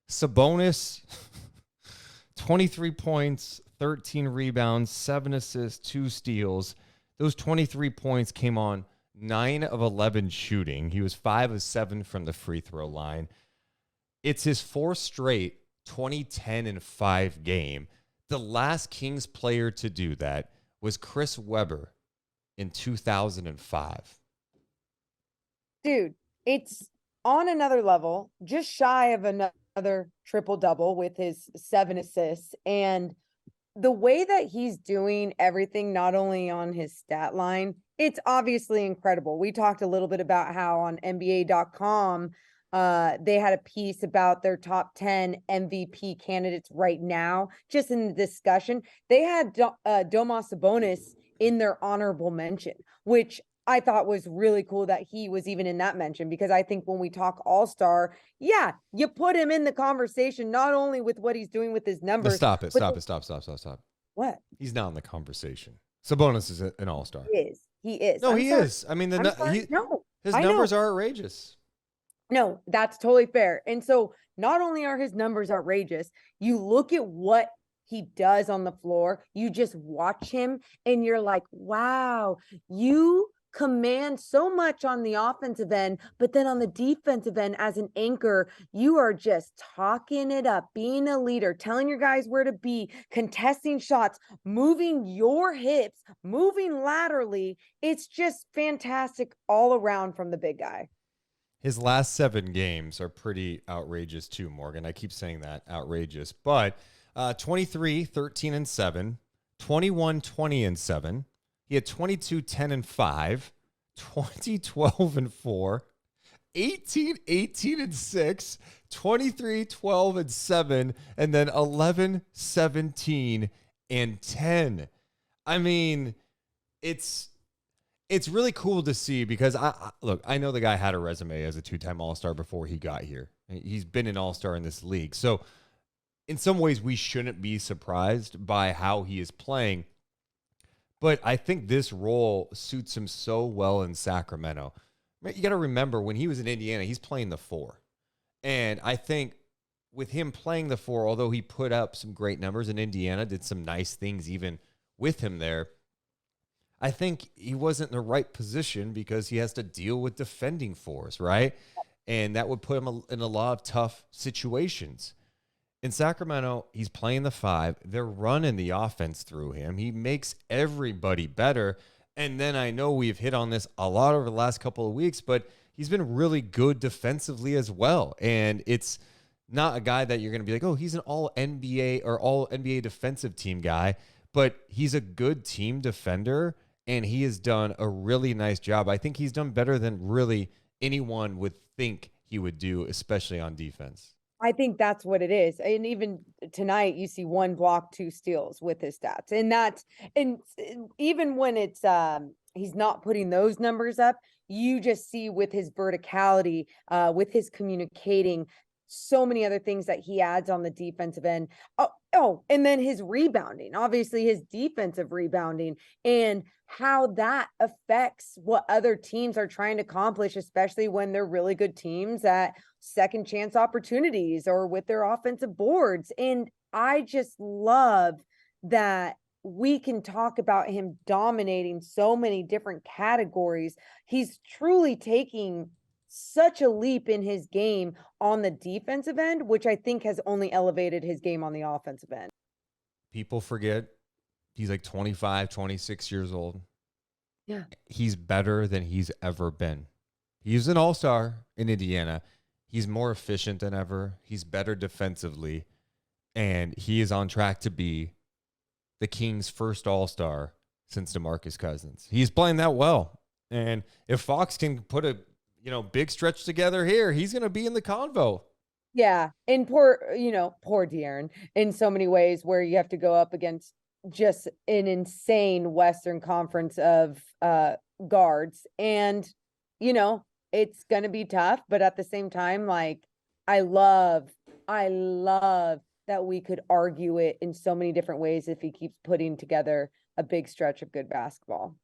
Sabonis, 23 points, 13 rebounds, 7 assists, 2 steals. Those 23 points came on 9 of 11 shooting. He was 5 of 7 from the free throw line. It's his fourth straight 2010 and 5 game. The last Kings player to do that was Chris Webber in 2005. Dude, it's on another level, just shy of another triple double with his 7 assists. And the way that he's doing everything, not only on his stat line, it's obviously incredible. We talked a little bit about how on NBA.com, they had a piece about their top 10 MVP candidates right now. Just in the discussion, they had Domantas Sabonis in their honorable mention, which I thought was really cool that he was even in that mention, because I think when we talk All-Star, yeah, you put him in the conversation, not only with what he's doing with his numbers. Stop it. What? He's not in the conversation. Sabonis is an All-Star. He is. No, he is. I mean, his numbers are outrageous. No, that's totally fair. And so not only are his numbers outrageous, you look at what he does on the floor, you just watch him and you're like, wow, you command so much on the offensive end, but then on the defensive end as an anchor, you are just talking it up, being a leader, telling your guys where to be, contesting shots, moving your hips, moving laterally. It's just fantastic all around from the big guy. His last 7 games are pretty outrageous too, Morgan. I keep saying that, outrageous. But 23, 13, and 7, 21, 20, and 7. He had 22, 10, and 5, 20, 12, and 4, 18, 18, and 6, 23, 12, and 7, and then 11, 17, and 10. I mean, it's really cool to see, because I know the guy had a resume as a 2-time All-Star before he got here. He's been an All-Star in this league. So in some ways, we shouldn't be surprised by how he is playing. But I think this role suits him so well in Sacramento. You got to remember, when he was in Indiana, he's playing the 4. And I think with him playing the 4, although he put up some great numbers in Indiana, did some nice things even with him there, I think he wasn't in the right position because he has to deal with defending 4s, right? And that would put him in a lot of tough situations. In Sacramento, he's playing the 5. They're running the offense through him. He makes everybody better. And then I know we've hit on this a lot over the last couple of weeks, but he's been really good defensively as well. And it's not a guy that you're going to be like, oh, he's an all-NBA or all-NBA defensive team guy, but he's a good team defender, and he has done a really nice job. I think he's done better than really anyone would think he would do, especially on defense. I think that's what it is. And even tonight, you see 1 block, 2 steals with his stats. And even when it's he's not putting those numbers up, you just see with his verticality, with his communicating, so many other things that he adds on the defensive end. And then his rebounding, obviously his defensive rebounding, and how that affects what other teams are trying to accomplish, especially when they're really good teams at second chance opportunities or with their offensive boards. And I just love that we can talk about him dominating so many different categories. He's truly taking such a leap in his game on the defensive end, which I think has only elevated his game on the offensive end. People forget he's like 25, 26 years old. Yeah. He's better than he's ever been. He's an All-Star in Indiana. He's more efficient than ever. He's better defensively. And he is on track to be the Kings' first All-Star since DeMarcus Cousins. He's playing that well. And if Fox can put a big stretch together here, he's going to be in the convo. Yeah. And poor De'Aaron in so many ways, where you have to go up against just an insane Western Conference of guards. And, it's going to be tough, but at the same time, like, I love that we could argue it in so many different ways if he keeps putting together a big stretch of good basketball.